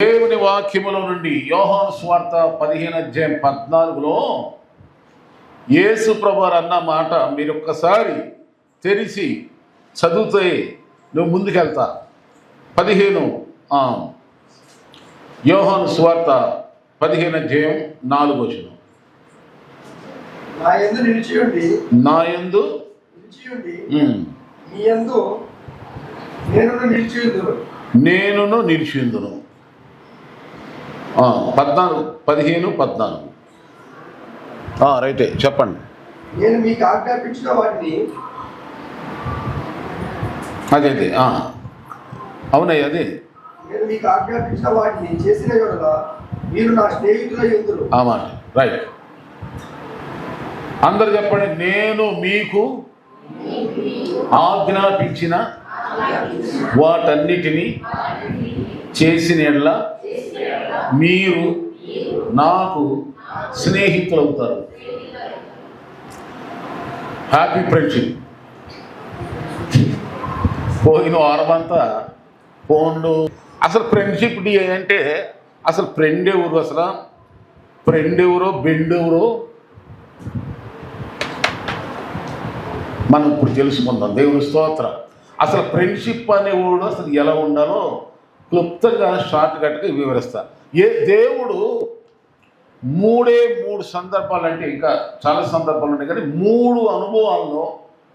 దేవుని వాక్యములో నుండి యోహాను సువార్త 15:14 యేసు ప్రభువారు అన్న మాట మీరు ఒక్కసారి తెరిచి చదివితే నువ్వు ముందుకెళ్తా. 15 యోహాను సువార్త 15:4 నా యందు నిలిచియుండి మీ యందు నేనును నిలిచియుందును. 15:14 రైటే చెప్పండి. నేను మీకు ఆజ్ఞాపించిన వాటిని అదే అవునయ్య అదే నేను మీకు ఆజ్ఞాపించిన వాటిని చేసిన యెడల మీరు నా స్నేహితులై ఉందురు. ఆ మాట రైట్. అందరు చెప్పండి. నేను మీకు ఆజ్ఞాపించిన వాటన్నిటినీ చేసిన యెడల మీరు నాకు స్నేహితులవుతారు. Happy friendship. పోయిన వారమంతా ఫోన్లు. అసలు ఫ్రెండ్షిప్ డే అంటే అసలు ఫ్రెండ్ ఎవరు, అసలు ఫ్రెండ్ ఎవరో బెండ్ ఎవరో మనం ఇప్పుడు తెలుసుకుందాం. దేవుని స్తోత్రం. అసలు ఫ్రెండ్షిప్ అనేవాడు అసలు ఎలా ఉండాలో క్లుప్తంగా షార్ట్కట్గా వివరిస్తా. దేవుడు 3 సందర్భాలు, అంటే ఇంకా చాలా సందర్భాలు ఉన్నాయి కానీ 3 అనుభవాల్లో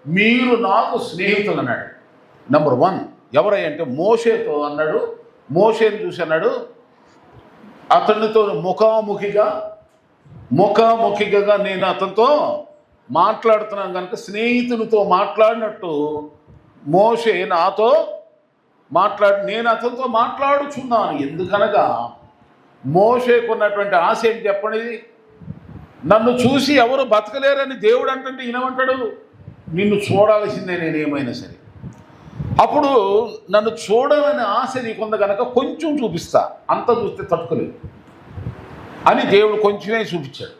మీరు నాకు స్నేహితులు అన్నాడు. నెంబర్ 1 ఎవరై అంటే మోషేతో అన్నాడు. మోషేని చూసి అన్నాడు, అతనితో ముఖాముఖిగా నేను అతనితో మాట్లాడుతున్నాను కనుక స్నేహితునితో మాట్లాడినట్టు మోషే నాతో నేను అతనితో మాట్లాడుచున్నాను. ఎందుకనగా మోషేకున్నటువంటి ఆశ ఏం చెప్పండి, నన్ను చూసి ఎవరు బతకలేరని దేవుడు అంటే ఈయనమంటాడు, నిన్ను చూడాల్సిందే నేనేమైనా సరే. అప్పుడు నన్ను చూడాలనే ఆశ నీకుంది కనుక కొంచెం చూపిస్తా, అంత చూస్తే తట్టుకోలేదు అని దేవుడు కొంచెమే చూపించాడు.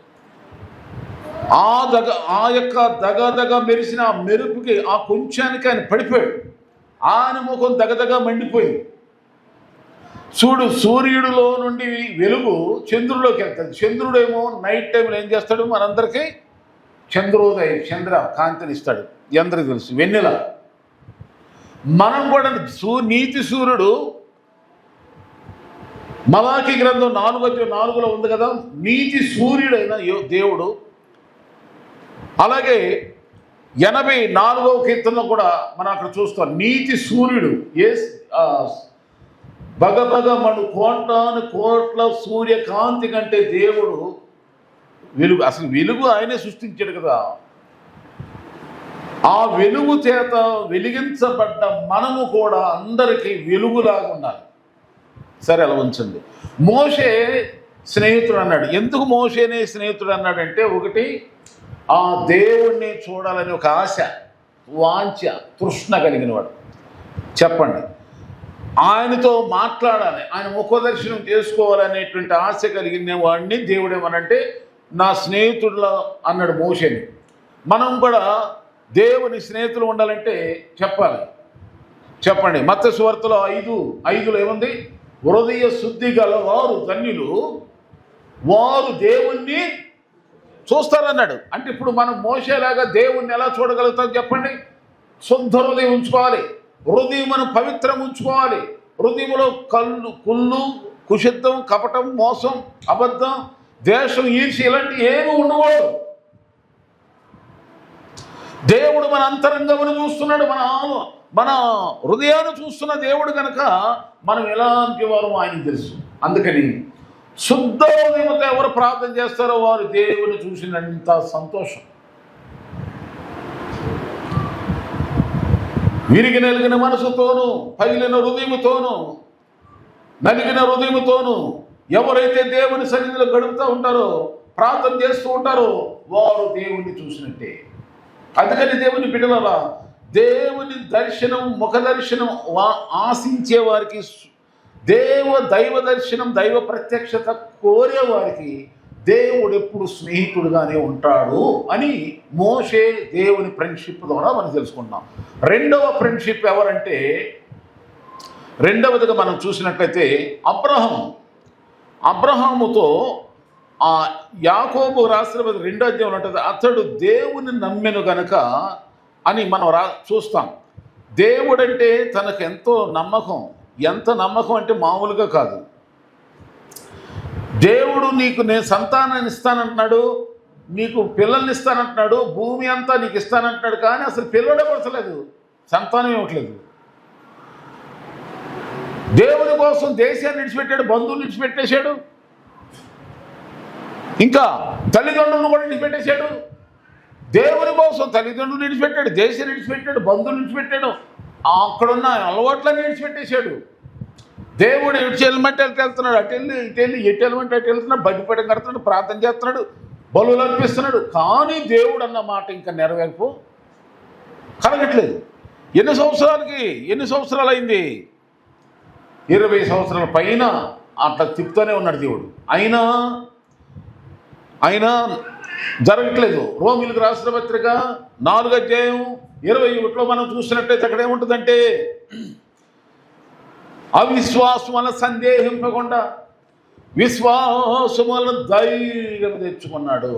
ఆ యొక్క దగదగ మెరిసిన ఆ మెరుపుకి, ఆ కొంచానికి ఆయన పడిపోయాడు. ఆయన ముఖం దగదగ మండిపోయింది. చూడు, సూర్యుడిలో నుండి వెలుగు చంద్రుడిలోకి వెళ్తుంది. చంద్రుడేమో నైట్ టైంలో ఏం చేస్తాడు, మనందరికీ చంద్ర కాంతిని ఇస్తాడు. అందరికీ తెలుసు, వెన్నెల. మనం కూడా నీతి సూర్యుడు మలాకి గ్రంథం 4:4 ఉంది కదా, నీతి సూర్యుడైన దేవుడు. అలాగే 84వ కీర్తనలో కూడా మనం అక్కడ చూస్తాం, నీతి సూర్యుడు బగబగమను కోట్ల సూర్యకాంతి కంటే దేవుడు వెలుగు. అసలు వెలుగు ఆయనే సృష్టించాడు కదా. ఆ వెలుగు చేత వెలిగించబడ్డ మనము కూడా అందరికీ వెలుగులాగా ఉండాలి. సరే, అలా ఉంచండి. మోషే స్నేహితుడు అన్నాడు. ఎందుకు మోషేనే స్నేహితుడు అన్నాడంటే, ఒకటి ఆ దేవుణ్ణి చూడాలని ఒక ఆశ, వాంఛ, తృష్ణ కలిగిన వాడు. చెప్పండి. ఆయనతో మాట్లాడాలి, ఆయన ముఖదర్శనం చేసుకోవాలనేటువంటి ఆశ కలిగిన వాడిని దేవుడు ఏమనంటే నా స్నేహితుడులా అన్నాడు మోషేని. మనం కూడా దేవుని స్నేహితులు ఉండాలంటే చెప్పండి. మత్తయి సువార్తలో 5:5 ఏముంది, హృదయ శుద్ధి గల వారు ధన్యులు, వారు దేవుణ్ణి చూస్తారన్నాడు. అంటే ఇప్పుడు మనం మోషేలాగా దేవుణ్ణి ఎలా చూడగలుగుతాం చెప్పండి. శుద్ధ హృదయం ఉంచుకోవాలి, హృదయం మనం పవిత్రం ఉంచుకోవాలి. హృదయంలో కుళ్ళు, కుషిద్ధం, కపటం, మోసం, అబద్ధం, ద్వేషం, ఈర్ష్య ఇలాంటి ఏమీ ఉండకూడదు. దేవుడు మన అంతరంగమును చూస్తున్నాడు, మన హృదయాన్ని చూస్తున్న దేవుడు కనుక మనం ఎలాంటి వారు ఆయనకు తెలుసు. అందుకని శుద్ధ హృదయంతో ఎవరు ప్రార్థన చేస్తారో వారు దేవుని చూసినంత సంతోషం. విరిగి నలిగిన మనసుతోనూ, పగిలిన హృదయముతోనూ, నలిగిన హృదయముతోనూ ఎవరైతే దేవుని సన్నిధిలో గడుపుతూ ఉంటారో, ప్రార్థన చేస్తూ ఉంటారో వారు దేవుణ్ణి చూసినట్టే. అందుకని దేవుని బిడ్డలారా, దేవుని దర్శనం, ముఖ దర్శనం ఆశించే వారికి, దైవ దర్శనం, దైవ ప్రత్యక్షత కోరేవారికి దేవుడు ఎప్పుడు స్నేహితుడుగానే ఉంటాడు అని మోషే దేవుని ఫ్రెండ్షిప్ ద్వారా మనం తెలుసుకుంటున్నాం. రెండవ ఫ్రెండ్షిప్ ఎవరంటే రెండవదిగా మనం చూసినట్లయితే అబ్రహాముతో ఆ యాకోబు రాసిన 2వ అధ్యాయం ఉంటుంది, అతడు దేవుని నమ్మెను గనుక అని మనం చూస్తాం. దేవుడంటే తనకు ఎంతో నమ్మకం. ఎంత నమ్మకం అంటే మామూలుగా కాదు. దేవుడు నీకు నేను సంతానాన్ని ఇస్తానంటున్నాడు, నీకు పిల్లల్ని ఇస్తానంటున్నాడు, భూమి అంతా నీకు ఇస్తానంటున్నాడు, కానీ అసలు పిల్లడే పడతలేదు, సంతానం ఇవ్వట్లేదు. దేవుని కోసం దేశాన్ని విడిచిపెట్టాడు, బంధువులు విడిచిపెట్టేశాడు, ఇంకా తల్లిదండ్రులను కూడా విడిచిపెట్టేశాడు. దేవుని కోసం తల్లిదండ్రులు విడిచిపెట్టాడు, దేశాన్ని విడిచిపెట్టాడు, బంధువులు విడిచిపెట్టాడు, అక్కడున్న అలవాట్లన్నీ విడిచిపెట్టేశాడు. దేవుడు ఇటు వెళ్ళమంటే అటు వెళ్తున్నాడు, అటు వెళ్ళి ఇటు వెళ్ళి ఎటు వెళ్ళమంటే అటు వెళ్తున్నాడు, బయటపడడం కడుతున్నాడు, ప్రార్థన చేస్తున్నాడు, బలులు అర్పిస్తున్నాడు. కానీ దేవుడు అన్న మాట ఇంకా నెరవేర్పు కలగట్లేదు. ఎన్ని సంవత్సరాలు అయింది? 20 సంవత్సరాల పైన అట్లా తిప్పుతూనే ఉన్నాడు దేవుడు. అయినా జరగట్లేదు. రోమిలకు రాసిన పత్రిక 4వ అధ్యాయం 21లో మనం చూసినట్టయితే అక్కడ ఏముంటుందంటే, అవిశ్వాసం వల్ల సందేహింపకుండా విశ్వాసం వల్ల ధైర్యం తెచ్చుకున్నాడు.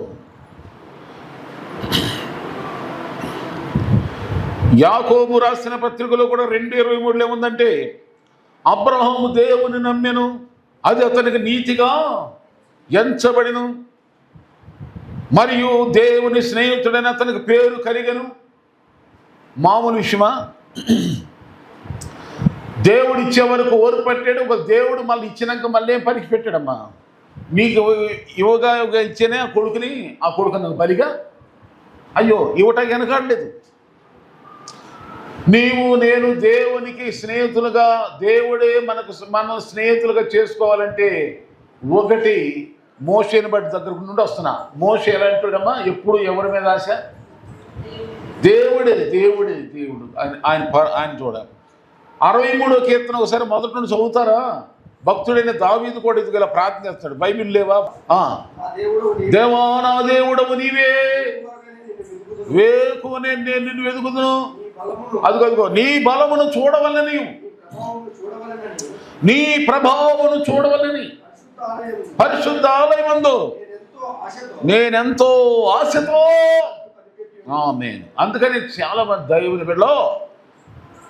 యాకోబు రాసిన పత్రికలో కూడా 2:23లో ఏముందంటే, అబ్రహాము దేవుని నమ్మెను, అది అతనికి నీతిగా ఎంచబడిను, మరియు దేవుని స్నేహితుడని అతనికి పేరు కలిగను. మామూలు విషయమా? దేవుడు ఇచ్చే వరకు ఓరు పట్టాడు. ఒక దేవుడు మళ్ళీ ఇచ్చినాక మళ్ళీ ఏం పనికి పెట్టాడమ్మా? నీకు యువగా ఇచ్చేనే ఆ కొడుకుని బలిగా అయ్యో ఇవ్వటానికి వెనకాడలేదు. నేను దేవునికి స్నేహితులుగా, దేవుడే మన స్నేహితులుగా చేసుకోవాలంటే ఒకటి మోషేని బట్టి దగ్గర నుండి వస్తున్నా. మోషే ఎలా అంటాడమ్మా? ఎప్పుడు ఎవరి మీద ఆశ? దేవుడు ఆయన చూడాలి. 63వ కీర్తన ఒకసారి మొదటి నుండి చదువుతారా? భక్తుడైన దావీదు కూడా ఇది గల ప్రార్థన చేస్తాడు. బైబిల్ లేవా? దేవా నా దేవుడవు నీవే, వేకువనే నేను నిన్ను వెతుకుదును. అదిగో నీ బలమును చూడవలని, నీ ప్రభావమును చూడవలని పరిశుద్ధ ఆలయమందు నేనెంతో ఆశతో. ఆమేన్. అందుకని చాలా మంది దైవుని బిడ్డలో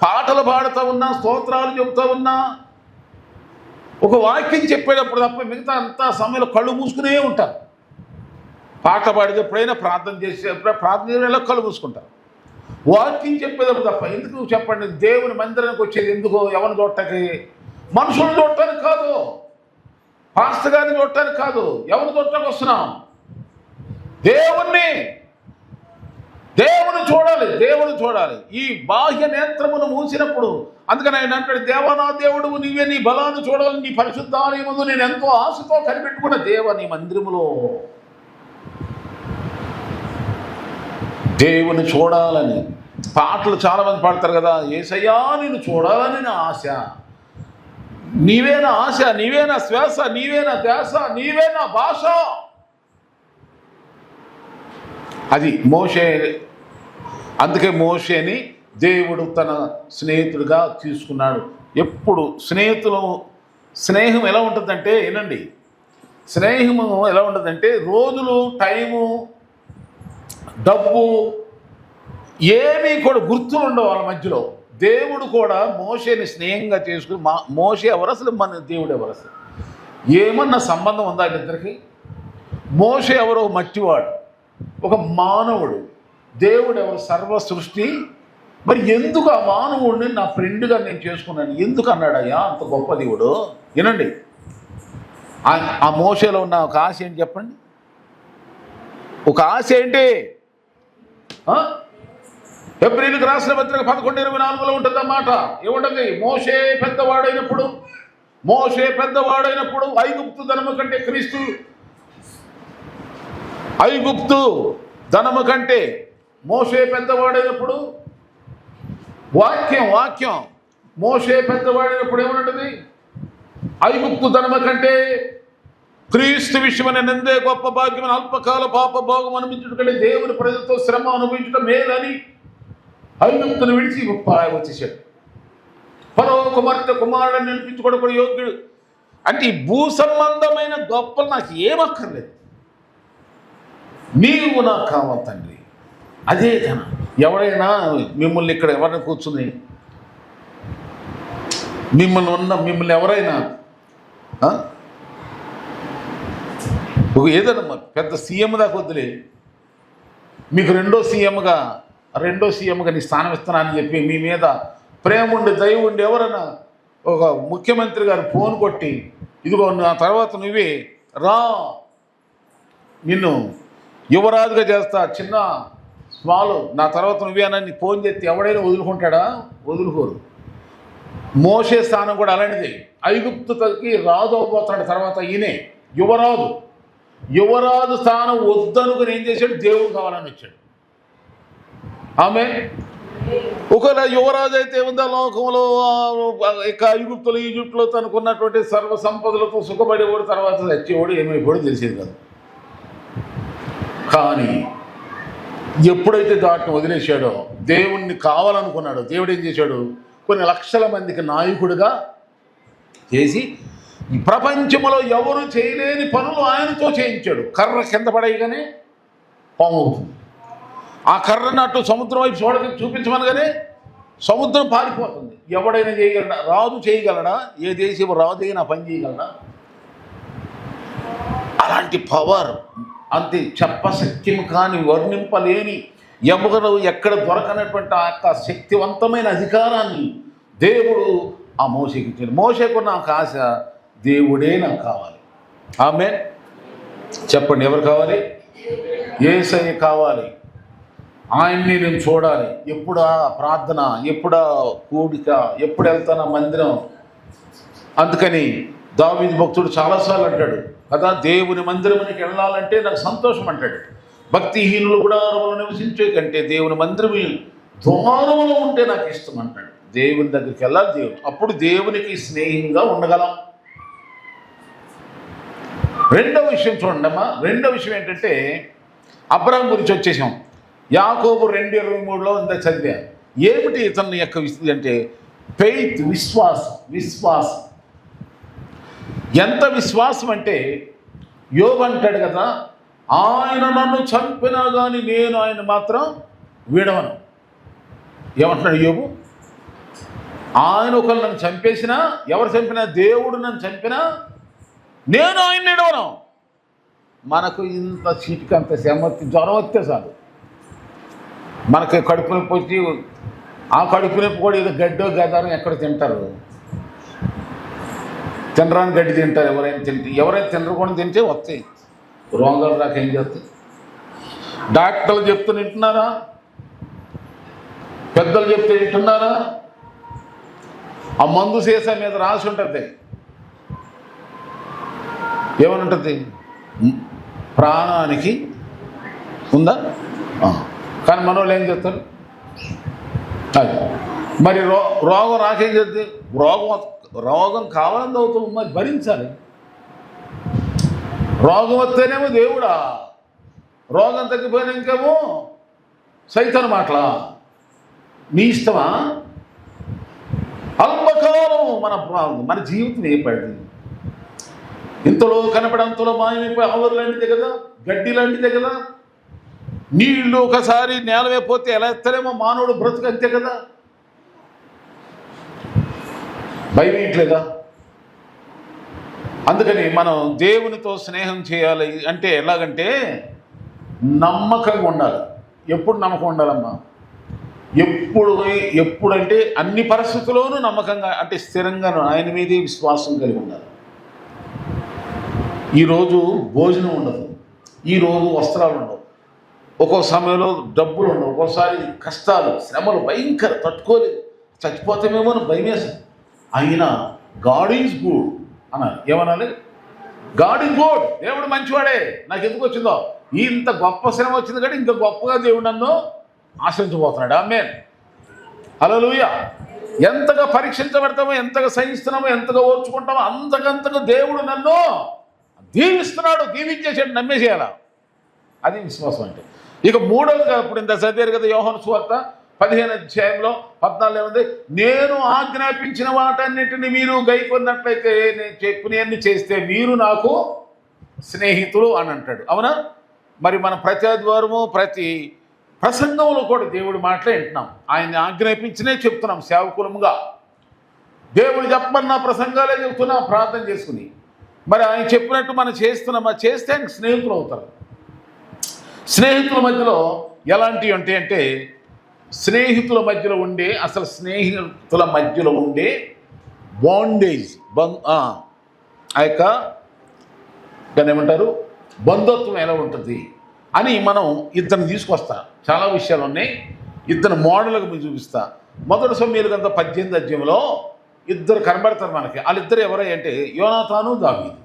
పాటలు పాడుతూ ఉన్నా, స్తోత్రాలు చెబుతూ ఉన్నా, ఒక వాక్యం చెప్పేటప్పుడు తప్ప మిగతా అంతా సమయంలో కళ్ళు మూసుకునే ఉంటారు. పాట పాడేటప్పుడైనా ప్రార్థన చేసేలా కళ్ళు మూసుకుంటారు. వాక్యం చెప్పేటప్పుడు తప్ప ఎందుకు చెప్పండి? దేవుని మందిరానికి వచ్చేది ఎందుకు? ఎవరిని చూడటానికి? మనుషులను చూడటానికి కాదు, పాస్టర్ గారిని చూడటానికి కాదు. ఎవరిని చూడటానికి వస్తున్నాం? దేవుని చూడాలి. ఈ బాహ్య నేత్రమును మూసినప్పుడు, అందుకని ఆయన అంటాడు, దేవా నా దేవుడు నీవే, నీ బలాన్ని చూడాలని నీ పరిశుద్ధాలయముందు నేను ఎంతో ఆశతో కనిపెట్టుకున్న దేవ నీ మందిరములో దేవుని చూడాలని. పాటలు చాలామంది పాడతారు కదా, యేసయ్యా నిన్ను చూడాలని నా ఆశ, నీవే నా ఆశ, నీవే నా శ్వాస, నీవే నా ధ్యాస, నీవే నా భాష. అది మోషే. అందుకే మోషేని దేవుడు తన స్నేహితుడిగా తీసుకున్నాడు. ఎప్పుడు స్నేహం ఎలా ఉంటుందంటే, వినండి, స్నేహము ఎలా ఉంటుందంటే రోజులు, టైము, డబ్బు ఏమీ కూడా గుర్తులు ఉండవు వాళ్ళ మధ్యలో. దేవుడు కూడా మోషేని స్నేహంగా చేసుకుని, మోషే ఎవరు అసలు, మన దేవుడు ఎవరు అసలు, ఏమన్నా సంబంధం ఉందా వీళ్ళిద్దరికి? మోషే ఎవరో మట్టివాడు, ఒక మానవుడు. దేవుడు ఎవరు? సర్వ సృష్టి. మరి ఎందుకు ఆ మానవుడిని నా ఫ్రెండ్గా నేను చేసుకున్నాను ఎందుకు అన్నాడయ్యా అంత గొప్ప దేవుడు? వినండి, ఆ మోషేలో ఉన్న ఒక ఆశ ఏంటి చెప్పండి? ఒక ఆశ ఏంటి? హెబ్రీయులకు రాసిన పత్రిక 11:24లో ఉంటుంది అన్నమాట. ఏముంటుంది? మోషే పెద్దవాడైనప్పుడు ఐగుప్తు ధనము కంటే మోషే పెద్దవాడైనప్పుడు, వాక్యం మోషే పెద్దవాడైనప్పుడు ఏమన్నది? ఐగుప్తు ధనము కంటే క్రీస్తు విషయమైన నిందే గొప్ప భాగ్యమైన అల్పకాల పాప భోగం అనిపించడం కంటే దేవుని ప్రజలతో శ్రమ అనుభవించడం మేలని ఐగుప్తును విడిచి వచ్చేసాడు. ఫరో కుమార్తె కుమారుడు నిలిపించుకోవడం యోగ్యుడు. అంటే ఈ భూ సంబంధమైన గొప్పలు నాకు ఏమక్కర్లేదు, నీవు నాకు కావాలి తండ్రి. అదే ధన. ఎవరైనా మిమ్మల్ని ఇక్కడ ఎవరైనా కూర్చుని మిమ్మల్ని ఎవరైనా ఏదైనా పెద్ద సీఎం దాకా వద్దులే, మీకు రెండో సీఎంగా నీ స్థానం ఇస్తున్నానని చెప్పి మీ మీద ప్రేమ ఉండి దయ ఉండి ఎవరైనా ఒక ముఖ్యమంత్రి గారు ఫోన్ కొట్టి, ఇదిగో నా తర్వాత నువ్వే రా, నిన్ను యువరాజుగా చేస్తా, చిన్న స్మాలు, నా తర్వాత నువ్వేనని ఫోన్ చేస్తే ఎవడైనా వదులుకుంటాడా? వదులుకోరు. మోషే స్థానం కూడా అలాంటిది. ఐగుప్తుకి రాజు అవ్వబోతాడు తర్వాత, ఈయనే యువరాజు స్థానం వద్దనుకుని ఏం చేశాడు? దేవుడు కావాలని వచ్చాడు. ఆమె ఒకవేళ యువరాజు అయితే ఉందా లోకంలో ఇక ఈజిప్టులో తనకున్నటువంటి సర్వ సంపదలతో సుఖపడేవాడు, తర్వాత వచ్చేవాడు ఏమైపోయాడు తెలిసేది కాదు. కానీ ఎప్పుడైతే దాటిని వదిలేశాడో, దేవుణ్ణి కావాలనుకున్నాడో, దేవుడు ఏం చేశాడు? కొన్ని లక్షల మందికి నాయకుడిగా చేసి ఈ ప్రపంచంలో ఎవరు చేయలేని పనులు ఆయనతో చేయించాడు. కర్ర కింద పడేయగానే పాము అవుతుంది. ఆ కర్రను అటు సముద్రం వైపు చూపించమనగానే సముద్రం పారిపోతుంది. ఎవడైనా చేయగలడా? రాజు చేయగలడా? ఏ దేశం రాజు అయినా పని చేయగలడా? అలాంటి పవర్, అంతే చెప్పశక్యం కాని, వర్ణింపలేని, ఎవరు ఎక్కడ దొరకనటువంటి ఆ యొక్క శక్తివంతమైన అధికారాన్ని దేవుడు ఆ మోషేకి ఇచ్చాడు. మోషేకు నాకు ఆశ, దేవుడే నాకు కావాలి. ఆమేన్. చెప్పండి, ఎవరు కావాలి? యేసయ్య కావాలి. ఆయన్ని నేను చూడాలి. ఎప్పుడా ప్రార్థన, ఎప్పుడా కూడిక, ఎప్పుడు వెళ్తానా మందిరం. అందుకని దావీదు భక్తుడు చాలాసార్లు అంటాడు కదా, దేవుని మందిరానికి వెళ్ళాలంటే నాకు సంతోషం అంటాడు. భక్తిహీనులు కూడా నివసించే కంటే దేవుని మందిరం ద్వారంలో ఉంటే నాకు ఇష్టం అంటాడు. దేవుని దగ్గరికి వెళ్ళాలి. దేవుడు అప్పుడు దేవునికి స్నేహంగా ఉండగలం. రెండవ విషయం చూడండి అమ్మా. రెండవ విషయం ఏంటంటే, అబ్రహాం గురించి వచ్చేసాం. యాకోబు 2:23లో ఇంత చదివా. ఏమిటి ఇతని యొక్క అంటే ఫెయిత్, విశ్వాసం. ఎంత విశ్వాసం అంటే, యోబు అంటాడు కదా, ఆయన నన్ను చంపినా కానీ నేను ఆయన మాత్రం విడవను. ఏమంటున్నాడు యోబు? ఆయన ఒకరు నన్ను చంపేసినా, ఎవరు చంపినా, దేవుడు నన్ను చంపినా నేను ఆయన విడవను. మనకు ఇంత చీటికి అంత జ్వరం వస్తే చాలు, మనకి కడుపు నొప్పి వచ్చి, ఆ కడుపు నొప్పి కూడా ఏదో గడ్డో గదారం ఎక్కడ తింటారు, తినరాని గడ్డి తింటారు. ఎవరైనా తినకుండా తింటే వస్తాయి రోగాలు. దాకా ఏం చేస్తాయి? డాక్టర్లు చెప్తూ వింటున్నారా? పెద్దలు చెప్తే వింటున్నారా? ఆ మందు సీసా మీద రాసి ఉంటుంది, ఏమని ఉంటుంది? ప్రాణానికి ఉందా? కానీ మన వాళ్ళు ఏం చేస్తారు? అది మరి రోగం రాకేం చేస్తుంది? రోగం కావాలని అవుతుంది, మరి భరించాలి. రోగం వస్తేనేమో దేవుడా, రోగం తగ్గిపోయినాకేమో సైతాను మాటలా. నీ ఇష్టమా? అల్పకాలం మన జీవితం ఏర్పడింది. ఇంతలో కనపడంతలో మాయమైపోయి ఆవరు లాంటిదే కదా, గడ్డి లాంటిదే కదా. నీళ్ళు ఒకసారి నేలమైపోతే ఎలా ఎత్తలేమో మానవుడు బ్రతుకు, అంతే కదా. భయం ఏంట్లేదా? అందుకని మనం దేవునితో స్నేహం చేయాలి అంటే ఎలాగంటే నమ్మకంగా ఉండాలి. ఎప్పుడు నమ్మకం ఉండాలమ్మా? ఎప్పుడంటే అన్ని పరిస్థితుల్లోనూ నమ్మకంగా, అంటే స్థిరంగా ఆయన మీదే విశ్వాసం కలిగి ఉండాలి. ఈరోజు భోజనం ఉండదు, ఈరోజు వస్త్రాలు ఉండవు, ఒక్కో సమయంలో డబ్బులు ఉండవు, ఒక్కోసారి కష్టాలు, శ్రమలు భయంకర, తట్టుకోలేదు, చచ్చిపోతామేమో అని భయం వేసింది. అయినా గాడ్ ఈజ్ గుడ్ అన్నారు. ఏమనాలి? God is good. దేవుడు మంచివాడే. నాకు ఎందుకు వచ్చిందో ఇంత గొప్ప శ్రమ వచ్చింది కానీ ఇంత గొప్పగా దేవుడు నన్ను ఆశ్రయించబోతున్నాడు. ఆమేన్. హల్లెలూయా. ఎంతగా పరీక్షించబడతామో, ఎంతగా సహిస్తున్నామో, ఎంతగా ఓర్చుకుంటామో అంతకంతగా దేవుడు నన్ను దీవిస్తున్నాడు, దీవించేసాడు, నమ్మేసేయాల. అది విశ్వాసం అంటే. ఇక మూడవదిగా ఇప్పుడు ఇంత చదివారు కదా యోహాను సువార్త 15 అధ్యాయంలో 14 ఏముంది? నేను ఆజ్ఞాపించిన వాటన్నిటిని మీరు గైకొన్నట్లయితే, నేను చెప్పినవన్నీ చేస్తే మీరు నాకు స్నేహితులు అని అంటాడు. అవునా? మరి మన ప్రతి ఆదివారము ప్రతి ప్రసంగంలో కూడా దేవుడి మాటలే వింటున్నాం. ఆయన్ని ఆజ్ఞాపించినే చెప్తున్నాం సేవకులముగా. దేవుడు చెప్పమన్న ప్రసంగాలే చెప్తున్నాం ప్రార్థన చేసుకుని. మరి ఆయన చెప్పినట్టు మనం చేస్తున్నామా? చేస్తే ఆయనకు స్నేహితులు అవుతారు. స్నేహితుల మధ్యలో ఎలాంటివి అంటే స్నేహితుల మధ్యలో ఉండే, అసలు స్నేహితుల మధ్యలో ఉండే బాండేజ్, ఆ యొక్క దాన్ని ఏమంటారు, బంధుత్వం ఎలా ఉంటుంది అని మనం ఇద్దరిని తీసుకొస్తా. చాలా విషయాలు ఉన్నాయి, ఇద్దరు మోడల్గా మీకు చూపిస్తా. మొదటి సమూయేలు 18 అధ్యాయంలో ఇద్దరు కనబడతారు మనకి. వాళ్ళిద్దరు ఎవరై అంటే యోనాతాను దావీదు,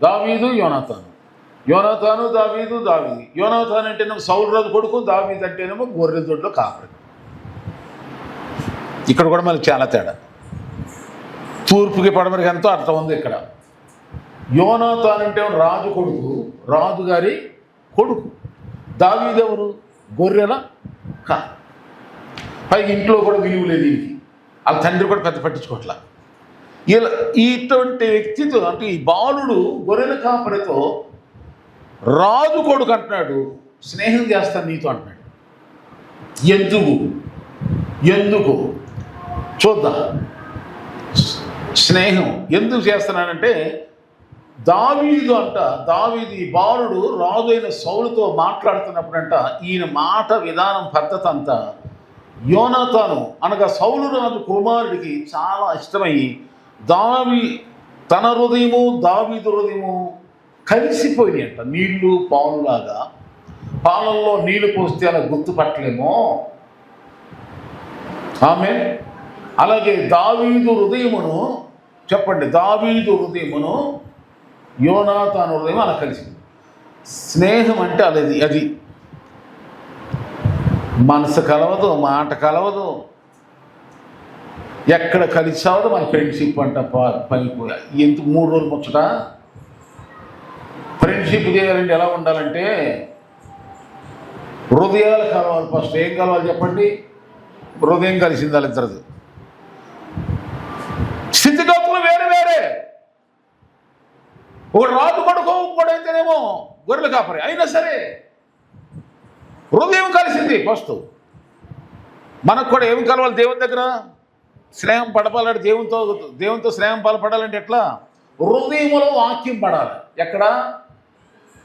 దావీదు యోనాతాను, యోనాతాను దావీదు, దావీదు. యోనాతాను అంటేనేమో సౌలు రాజు కొడుకు, దావీదు అంటేనేమో గొర్రె దొడ్లో కాపరి. ఇక్కడ కూడా మనకి చాలా తేడా. తూర్పుకి పడమరికి ఎంతో అర్థం ఉంది ఇక్కడ. యోనాతాను అంటే రాజు కొడుకు, రాజుగారి కొడుకు. దావీదు ఎవరు? గొర్రెల కా. పైకి ఇంట్లో కూడా విలువ లేదు దీనికి. వాళ్ళ తండ్రి కూడా పెద్ద పట్టించుకోవట్లా. ఇలా ఇటువంటి వ్యక్తితో అంటే ఈ బాలుడు గొర్రెల కాపరితో రాజు కొడుకు అంటున్నాడు స్నేహం చేస్తాను నీతో అంటున్నాడు. ఎందుకు చూద్దాం. స్నేహం ఎందుకు చేస్తున్నానంటే దావీదు ఈ బాలుడు రాజు అయిన సౌలుతో మాట్లాడుతున్నప్పుడంట ఈయన మాట విధానం పద్ధతి అంతా యోనాతాను అనగా సౌలు రాజు కుమారుడికి చాలా ఇష్టమై తన హృదయము దావీదు హృదయము కలిసిపోయినాయి అంట. నీళ్లు పాలులాగా. పాలల్లో నీళ్లు పోస్తే అలా గుర్తుపట్టలేమో ఆమె. అలాగే దావీదు హృదయమును చెప్పండి, దావీదు హృదయమును యోనాతాను హృదయం అలా కలిసింది. స్నేహం అంటే అది మనసు కలవదు, మాట కలవదు, ఎక్కడ కలిసి అవదు. మన ఫ్రెండ్షిప్ అంట పనిపోయా. ఎందుకు 3 రోజులు ముచ్చట. ఫ్రెండ్షిప్ చేయాలంటే ఎలా ఉండాలంటే హృదయాలు కలవాలి. ఫస్ట్ ఏం కలవాలి చెప్పండి? హృదయం కలిసింది వాళ్ళిద్దరిది. స్థితిగతులు వేరే. ఒకడు రాజు కొడుకు, ఇంకోడైతేనేమో గొర్రెల కాపరి. అయినా సరే హృదయం కలిసింది ఫస్ట్. మనకు కూడా ఏమి కలవాలి? దేవుని దగ్గర స్నేహం పడపాలంటే దేవునితో స్నేహం పాల్పడాలంటే ఎట్లా? హృదయంలో వాక్యం పడాలి. ఎక్కడ?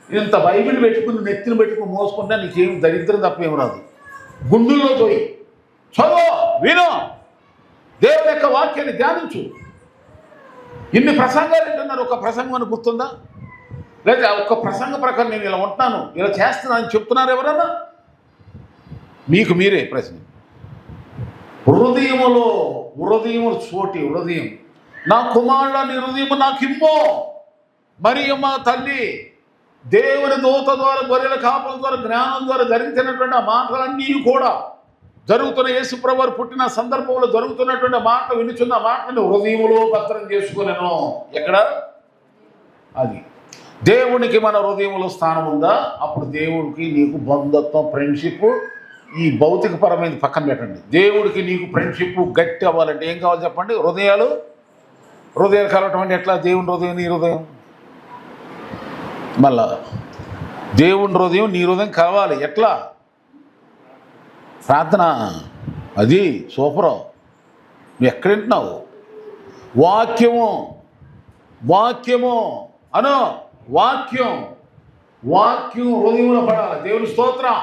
ఇంత బైబిల్ పెట్టుకుని నెత్తిని పెట్టుకుని మోసుకుంటే నీకేం దరిద్రం తప్ప ఏం రాదు. గుండెల్లో పోయి చదువు, విను, దేవుని యొక్క వాక్యాన్ని ధ్యానించు. ఇన్ని ప్రసంగాలు ఏంటన్నారు? ఒక ప్రసంగం అని గుర్తుందా? లేదా ఒక్క ప్రసంగ ప్రకారం నేను ఇలా ఉంటున్నాను, ఇలా చేస్తున్నాను అని చెప్తున్నారు ఎవరన్నా? మీకు మీరే ప్రశ్న. హృదయము చోటి హృదయం. నా కుమారుడు నీ హృదయము నాకిమ్మో. మరియమ్మ తల్లి దేవుని దూత ద్వారా, గొర్రెల కాపల ద్వారా, జ్ఞానం ద్వారా జరిగినటువంటి ఆ మాటలన్నీ కూడా జరుగుతున్న యేసుప్రభు వారు పుట్టిన సందర్భంలో జరుగుతున్నటువంటి మాట వినుచున్న మాటని హృదయములో భద్రం చేసుకునేను. ఎక్కడ? అది దేవునికి మన హృదయంలో స్థానం ఉందా? అప్పుడు దేవుడికి నీకు బంధుత్వం, ఫ్రెండ్షిప్, ఈ భౌతిక పరమైన పక్కన పెట్టండి. దేవుడికి నీకు ఫ్రెండ్షిప్ గట్టి అవ్వాలంటే ఏం కావాలి చెప్పండి? హృదయాలు కలవటం అంటే ఎట్లా? దేవుని హృదయం నీ హృదయం, మళ్ళా దేవుని హృదయం నీ హృదయం కలవాలి. ఎట్లా? ప్రార్థన. అది సూపరు. నువ్వు ఎక్కడ వింటున్నావు? వాక్యము అను. వాక్యం హృదయంలో పడాలి. దేవుని స్తోత్రం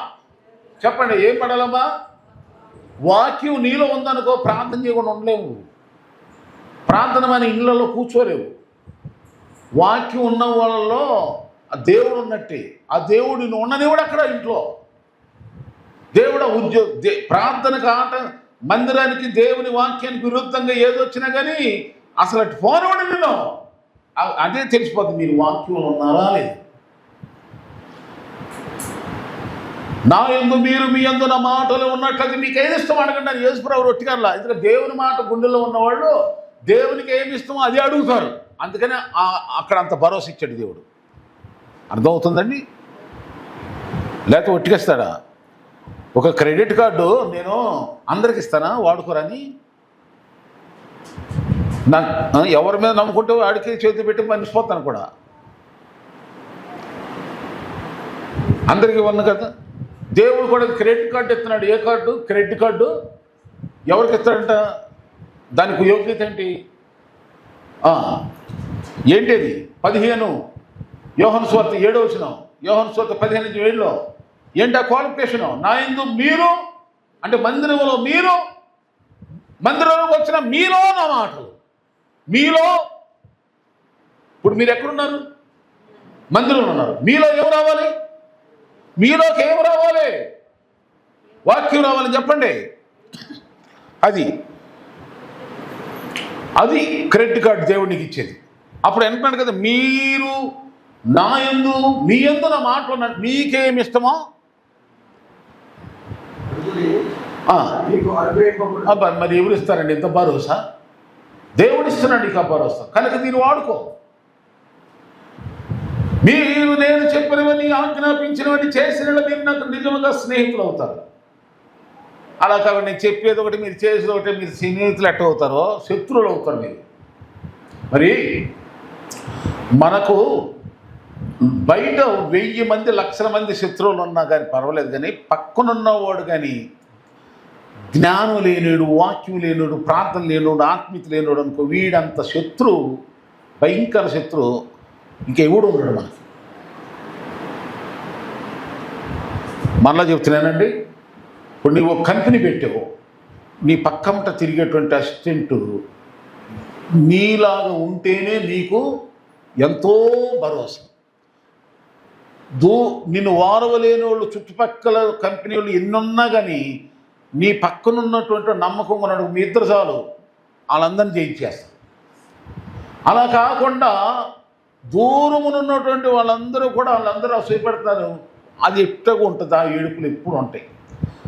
చెప్పండి. ఏం పడాలమ్మా? వాక్యం నీలో ఉందనుకో, ప్రార్థన చేయకుండా ఉండలేవు. ప్రార్థన మన ఇళ్ళలో కూర్చోలేవు. వాక్యం ఉన్న వాళ్ళలో ఆ దేవుడు ఉన్నట్టే. ఆ దేవుడు నువ్వు ఉండనివాడు అక్కడ ఇంట్లో. దేవుడు ప్రార్థనకు మందిరానికి దేవుని వాక్యానికి విరుద్ధంగా ఏదొచ్చినా కానీ అసలు అటు పోనవాడు నిన్ను. అదే తెలిసిపోతుంది మీరు వాక్యంలో ఉన్నారా లేదు. నా యందు మీరు మీ యందు నా మాటలు ఉన్నట్లయితే మీకు ఏది ఇష్టం అడగండి అని యేసుప్రభువు రొట్టికల్లా. ఇందులో దేవుని మాట గుండెల్లో ఉన్నవాళ్ళు దేవునికి ఏమి ఇష్టమో అది అడుగుతారు. అందుకనే అక్కడ అంత భరోసా ఇచ్చాడు దేవుడు. అర్థమవుతుందండి? లేకపోతే ఒట్టికేస్తాడా? ఒక క్రెడిట్ కార్డు నేను అందరికి ఇస్తానా వాడుకోరని? ఎవరి మీద నమ్ముకుంటే వాడికి చేతి పెట్టి మర్చిపోతాను కూడా. అందరికీ ఇవ్వను కదా. దేవుడు కూడా క్రెడిట్ కార్డు ఇస్తున్నాడు. ఏ కార్డు? Credit card. ఎవరికి ఇస్తాడంట? దానికి యోగ్యత ఏంటి? ఏంటిది? 15 యోహాను సువార్త 7వ వచనం, యోహాను సువార్త 15:7లో ఏంటి ఆ క్వాలిఫికేషను? నా యందు మీరు అంటే మందిరంలో మీరు, మందిరంలోకి వచ్చిన మీలో నా మాటలు, మీలో. ఇప్పుడు మీరు ఎక్కడున్నారు? మందిరంలో ఉన్నారు. మీలో ఏం రావాలి? మీలోకి ఏం రావాలి? వాక్యం రావాలని చెప్పండి. అది క్రెడిట్ కార్డు దేవుడికి ఇచ్చేది. అప్పుడు అంటున్నాడు కదా, మీరు నా యందు మీ యందు నా మాటలు ఉన్నాడు. మీకేమి ఇష్టమో మరి ఎవరు ఇస్తారండి ఇంత భరోసా? దేవుడు ఇస్తున్నాడు నీకు ఆ భరోసా. కనుక దీన్ని వాడుకో. మీరు నేను చెప్పినవని ఆజ్ఞాపించినవని చేసిన మీరు నాకు నిజంగా స్నేహితులు అవుతారు. అలా కాబట్టి నేను చెప్పేది ఒకటి, మీరు చేసేది ఒకటి. మీరు స్నేహితులు ఎట్ట అవుతారో శత్రువులు అవుతారు మీరు. మరి మనకు బయట 1000 మంది 1,00,000 మంది శత్రువులు ఉన్నా కానీ పర్వాలేదు, కానీ పక్కనున్నవాడు కానీ జ్ఞానం లేనివాడు, వాక్యం లేనివాడు, ప్రార్థన లేనివాడు, ఆత్మీయత లేనివాడు అనుకో, వీడంత శత్రువు, భయంకర శత్రువు ఇంకెవడు ఉన్నాడు మనకి. మళ్ళా చెప్తున్నానండి, ఇప్పుడు నువ్వు కంపెనీ పెట్టావు, నీ పక్కమట తిరిగేటువంటి అసిస్టెంటు నీలాగా ఉంటేనే నీకు ఎంతో భరోసా. నిన్ను వారవలేని వాళ్ళు చుట్టుపక్కల కంపెనీ వాళ్ళు ఎన్నున్నా కానీ నీ పక్కనున్నటువంటి నమ్మకం ఉన్నాడు, మీ ఇద్దరు చాలు వాళ్ళందరినీ జయించేస్తారు. అలా కాకుండా దూరమునున్నటువంటి వాళ్ళందరూ అసూయపడతారు. అది ఎట్టగా ఉంటుంది, ఆ ఏడుపులు ఎప్పుడు ఉంటాయి.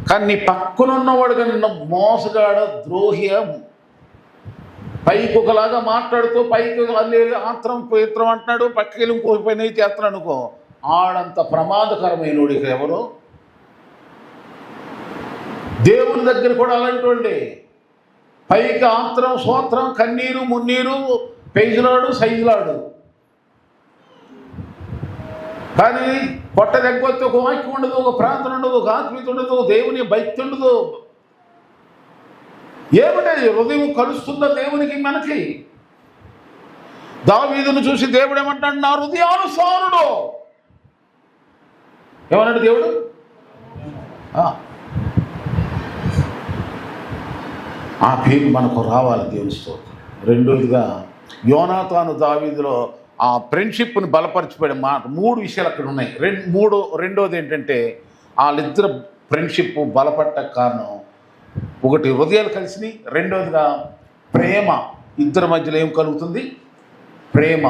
కానీ నీ పక్కనున్నవాడు కానీ మోసగాడ, ద్రోహి, పైకి ఒకలాగా మాట్లాడుతూ పైకి ఆత్రం పవిత్రం అంటున్నాడు, పక్కకి ఇంకో పైన చేస్తున్నాడు అనుకో, ఆడంత ప్రమాదకరమైన ఇక ఎవరు? దేవుని దగ్గర కూడా అలాంటి వాళ్ళే. పైకి ఆత్రం, సోత్రం, కన్నీరు, మున్నీరు, పేజులాడు, సైజులాడు. కానీ పొట్ట దగ్గర ఒక వాక్యం ఉండదు, ఒక ప్రార్థన ఉండదు, ఒక ఆత్మీయత ఉండదు, దేవుని భక్తి ఉండదు. ఏమిటి హృదయం కలుస్తుందా దేవునికి మనకి? దావీదును చూసి దేవుడు ఏమంటాడు? నా హృదయానుసారుడు. ఏమన్నాడు దేవుడు? ఆ పేరు మనకు రావాలి దేవుని స్తోత్రం. రెండోదిగా యోనాతాను దావీదులో ఆ ఫ్రెండ్షిప్ని బలపరిచిపోయే మాట 3 విషయాలు అక్కడ ఉన్నాయి. రెండోది ఏంటంటే వాళ్ళిద్దరు ఫ్రెండ్షిప్ బలపడ్డ కారణం ఒకటి హృదయాలు కలిసినాయి, రెండోదిగా ప్రేమ. ఇద్దరి మధ్యలో ఏం కలుగుతుంది? ప్రేమ.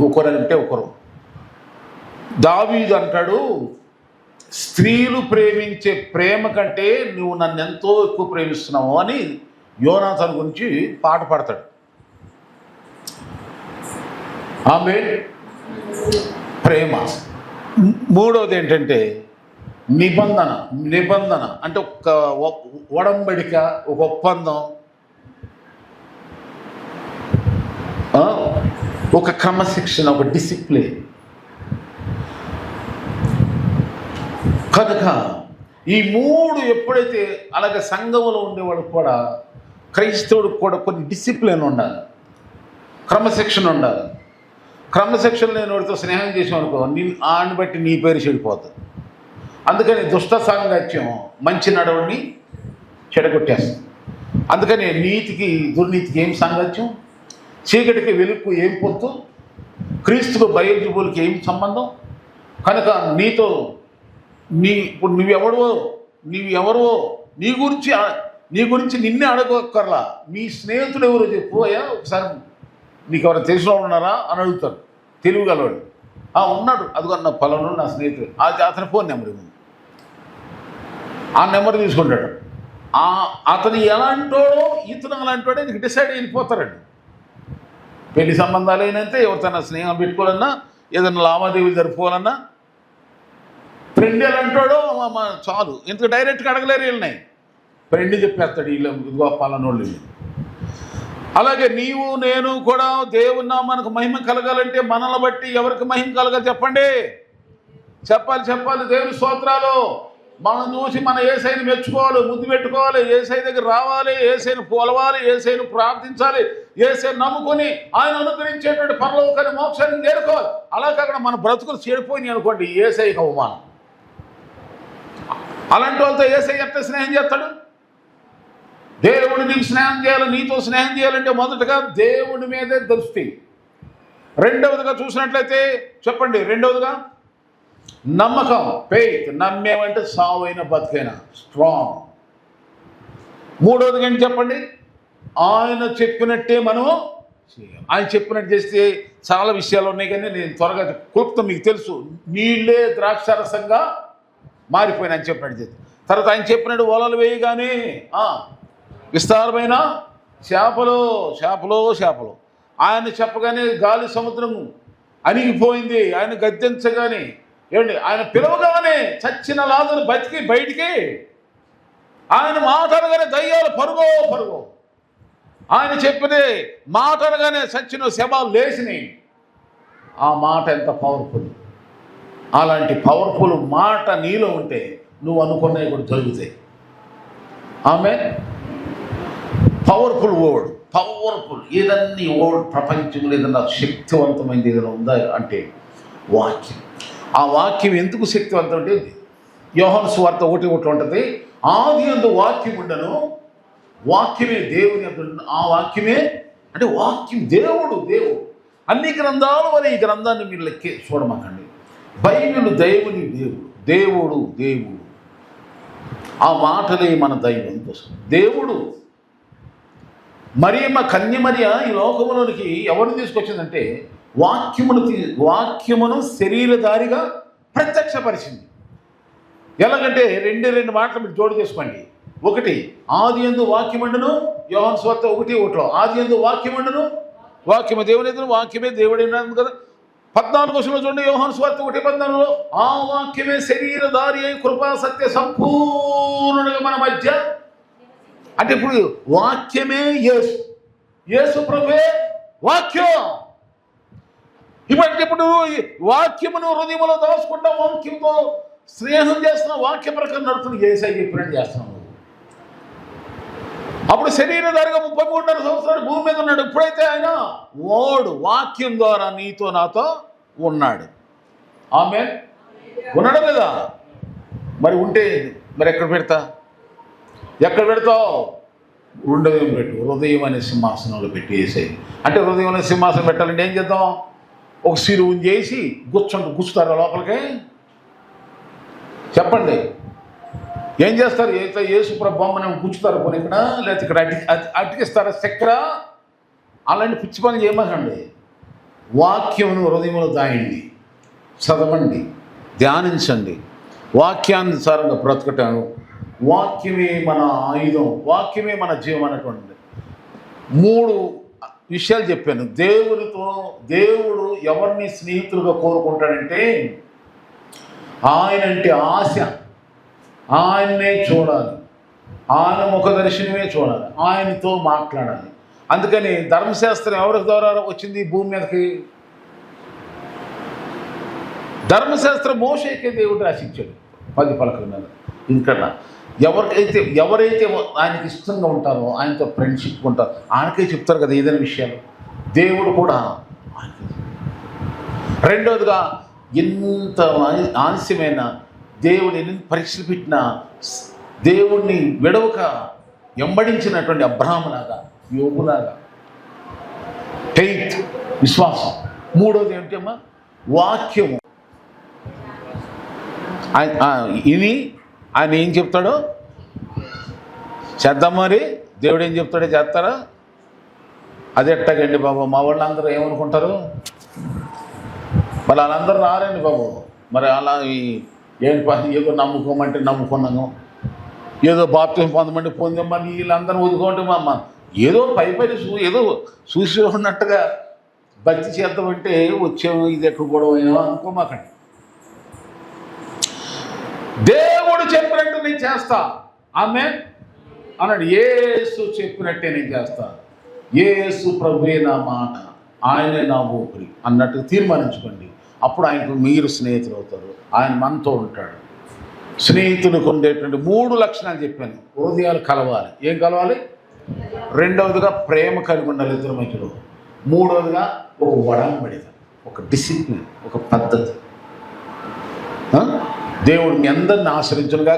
ఒకరంటే ఒకరు. దావీదు అంటాడు, స్త్రీలు ప్రేమించే ప్రేమ కంటే నువ్వు నన్ను ఎంతో ఎక్కువ ప్రేమిస్తున్నావు అని యోనాతాను గురించి పాట పాడతాడు. ఆమె ప్రేమ. మూడవది ఏంటంటే నిబంధన అంటే ఒక ఒడంబడిక, ఒక ఒప్పందం, ఒక క్రమశిక్షణ, ఒక డిసిప్లిన్. కనుక ఈ 3 ఎప్పుడైతే అలాగే సంఘంలో ఉండేవాడు కూడా, క్రైస్తవుడికి కూడా కొన్ని డిసిప్లిన్ ఉండాలి, క్రమశిక్షణ ఉండాలి. క్రమశిక్షణ లేని వాడితో స్నేహం చేసామనుకో, ఆడిని బట్టి నీ పేరు చెడిపోతుంది. అందుకని దుష్ట సాంగత్యం మంచి నడవడిని చెడగొట్టేస్తుంది. అందుకని నీతికి దుర్నీతికి ఏం సాంగత్యం, చీకటికి వెలుగుకు ఏం పొత్తు, క్రీస్తుకు బయలుజుబులకి ఏం సంబంధం. కనుక ఇప్పుడు నువ్వెవరో నీ గురించి నిన్నే అడగక్కర్లా. నీ స్నేహితుడు ఎవరో చెప్పు అయ్యా, ఒకసారి నీకు ఎవరైనా తెలిసిన వాళ్ళు ఉన్నారా అని అడుగుతారు తెలివిగలవాడు. ఉన్నాడు, అదిగో నా పలానా నా స్నేహితుడు, అతని ఫోన్ నెంబర్ ఇవ్వండి. ఆ నెంబర్ తీసుకుంటాడు. అతను ఎలాంటోడో ఇతను అలాంటోడే నీకు డిసైడ్ అయిపోతారండి. పెళ్లి సంబంధాలు అయినంతే, ఎవరితోనా స్నేహం పెట్టుకోవాలన్నా, ఏదైనా లావాదేవీలు జరుపుకోవాలన్నా ఫ్రెండ్ ఎలా అంటాడో చాలు, ఇంత డైరెక్ట్గా అడగలేరు వీళ్ళని. ఫ్రెండ్ చెప్పేస్తాడు వీళ్ళు ఇదిగో పలానోళ్ళు. అలాగే నీవు నేను కూడా దేవుని నామానికి మహిమ కలగాలంటే మనల్ని బట్టి ఎవరికి మహిమ కలగాలి చెప్పండి? చెప్పాలి. దేవుని స్తోత్రాలు. మనం చూసి మన యేసయ్యని మెచ్చుకోవాలి, ముద్దు పెట్టుకోవాలి, యేసయ్య దగ్గర రావాలి, యేసయ్యని పోలవాలి, యేసయ్యని ప్రార్థించాలి, యేసయ్యని నమ్ముకొని ఆయన అనుగ్రహించేటువంటి పరలోకాన్ని మోక్షాన్ని చేరుకోవాలి. అలా కాకుండా మన బ్రతుకులు చెడిపోయినాయి అనుకోండి, యేసయ్యకి అవమానం. అలాంటి వాళ్ళతో యేసయ్య ఎట్లా స్నేహం చేస్తాడు? దేవుడు నీకు స్నేహం చేయాలి, నీతో స్నేహం చేయాలంటే మొదటగా దేవుడి మీదే దృష్టి. రెండవదిగా చూసినట్లయితే చెప్పండి, రెండవదిగా నమ్మకం, ఫెయిత్. నమ్మేమంటే సావైన బతికైనా స్ట్రాంగ్. మూడవదిగా ఏంటి చెప్పండి? ఆయన చెప్పినట్టే మనము చేయాలి. ఆయన చెప్పినట్టు చేస్తే చాలా విషయాలు ఉన్నాయి, కానీ నేను త్వరగా క్లుప్తం మీకు తెలుసు. నీళ్ళే ద్రాక్షారసంగా మారిపోయినా అని చెప్పినట్టు చేస్తే, తర్వాత ఆయన చెప్పినట్టు వలలు వేయగానే విస్తారమైన చేపలు ఆయన చెప్పగానే గాలి సముద్రం అణిగిపోయింది. ఆయన గద్దించగానే ఏమండి, ఆయన పిలవగానే చచ్చిన లాజరు బతికి బయటికి, ఆయన మాట అనగానే దయ్యాలు పరుగో. ఆయన చెప్పిన మాట అనగానే చచ్చిన శవాలు లేచినాయి. ఆ మాట ఎంత పవర్ఫుల్! అలాంటి పవర్ఫుల్ మాట నీలో ఉంటే నువ్వు అనుకున్నవి కూడా జరుగుతాయి. ఆమెన్. Powerful word, powerful. ఏదన్నా వర్డ్ ప్రపంచంలో ఏదన్నా శక్తివంతమైనది ఏదైనా ఉందా అంటే వాక్యం. ఆ వాక్యం ఎందుకు శక్తివంతం అంటే, యోహాను సువార్త 1:1 ఉంటుంది, ఆదియందు వాక్యం ఉండను, వాక్యమే దేవుని. ఆ వాక్యమే అంటే వాక్యం దేవుడు. అన్ని గ్రంథాలు వల్ల ఈ గ్రంథాన్ని మీరు లెక్కే చూడమాకండి. బైబిల్ దేవుని దేవుడు. ఆ మాటలే మన దైవం కోసం. దేవుడు మరియమ్మ, కన్యమర్య ఈ లోకంలోనికి ఎవరిని తీసుకొచ్చిందంటే వాక్యమును శరీరధారిగా ప్రత్యక్షపరిచింది. ఎలాగంటే రెండు మాటలు మీరు జోడు చేసుకోండి. ఒకటి, ఆదియందు వాక్యముండును, యోహాను సువార్త 1:1 ఆదియందు వాక్యముండును, వాక్యము దేవుని ఎదురు, వాక్యమే దేవుడైనది కదా. 14 చూడండి, యోహాను సువార్త 1:14 ఆ వాక్యమే శరీరధారి అయి కృపా సత్య సంపూర్ణుడుగా మన మధ్య. అంటే ఇప్పుడు వాక్యమే యేసు ప్రభువే వాక్యం. ఇప్పుడు వాక్యమును హృదయంలో దాచుకుంటాం, వాక్యంతో స్నేహం చేస్తున్నాం, వాక్య ప్రకారం నడుపుతుంది, యేసయ్య చెప్పినట్టు చేస్తున్నాం. అప్పుడు శరీరధారిగా 33.5 సంవత్సరాలు భూమి మీద ఉన్నాడు. ఇప్పుడైతే ఆయన వాక్యం ద్వారా నీతో నాతో ఉన్నాడు. ఆమేన్. ఉన్నాడు కదా? మరి ఉంటే మరి ఎక్కడ పెడతావు? హృదయం పెట్టు. హృదయం అనే సింహాసనంలో పెట్టి యేసయ్య. అంటే హృదయం అనే సింహాసనం పెట్టాలంటే ఏం చేద్దాం? ఒక సిలువుని చేసి గుచ్చుతారా లోపలికి? చెప్పండి, ఏం చేస్తారు? అయితే యేసు ప్రభు బొమ్మని గుచ్చుతారు పోనీ ఇక్కడ, లేకపోతే ఇక్కడ అతికిస్తారా చక్కెర? అలాంటి పిచ్చి పని చేయమాకండి. వాక్యమును హృదయంలో దాయండి, చదవండి, ధ్యానించండి, వాక్యానుసారంగా బ్రతకటం. వాక్యమే మన ఆయుధం, వాక్యమే మన జీవం అనేటువంటి 3 విషయాలు చెప్పాను. దేవుడు ఎవరిని స్నేహితులుగా కోరుకుంటాడంటే, ఆయనంటే ఆశ, ఆయన్నే చూడాలి, ఆయన ముఖ దర్శనమే చూడాలి, ఆయనతో మాట్లాడాలి. అందుకని ధర్మశాస్త్రం ఎవరి ద్వారా వచ్చింది భూమి మీదకి? ధర్మశాస్త్రం మోషేకే దేవుడు రాసిచ్చాడు 10 పలకల మీద. ఇంకా ఎవరైతే ఆయనకి ఇష్టంగా ఉంటారో, ఆయనతో ఫ్రెండ్షిప్ ఉంటారో ఆయనకే చెప్తారు కదా ఏదైనా విషయాలు. దేవుడు కూడా రెండవదిగా, ఎంత ఆలస్యమైన దేవుడు ఎన్ని పరీక్షలు పెట్టినా దేవుణ్ణి విడవక వెంబడించినటువంటి అబ్రహాములాగా, యోబులాగా ఫెయిత్, విశ్వాసం. మూడవది ఏమిటమ్మా? వాక్యము. ఆయన ఏం చెప్తాడో చేద్దాం. మరి దేవుడు ఏం చెప్తాడో చేస్తారా? అది ఎట్టగండి బాబు, మా వాళ్ళందరూ ఏమనుకుంటారు? మరి వాళ్ళందరూ రారండి బాబు. మరి అలా ఏంటి పని? ఏదో నమ్ముకోమంటే నమ్ముకున్నాము, ఏదో బాప్తిజం పొందమంటే పొందామని వీళ్ళందరూ వదుకోండి మా అమ్మ. ఏదో పై ఏదో చూసి ఉన్నట్టుగా భక్తి చేద్దామంటే వచ్చాము, ఇది ఎక్కడ గొడవ అయినా అనుకోమాకండి. దేవుడు చెప్పినట్టు నేను చేస్తా, ఆమె అన్నాడు. యేసు చెప్పినట్టే నేను చేస్తా, యేసు ప్రభువే నా మాట, ఆయనే నా ఊపిరి అన్నట్టు తీర్మానించుకోండి. అప్పుడు ఆయనకు మీరు స్నేహితులు అవుతారు, ఆయన మనతో ఉంటాడు. స్నేహితులకు ఉండేటువంటి 3 లక్షణాలు చెప్పాను. హృదయాలు కలవాలి. ఏం కలవాలి? రెండవదిగా ప్రేమ కలిగి ఉండాలి ఇద్దరి మధ్యలో. మూడవదిగా ఒక ఒడంబడిక, ఒక డిసిప్లిన్, ఒక పద్ధతి. దేవుడు మీ అందరిని ఆశ్రయించునుగా.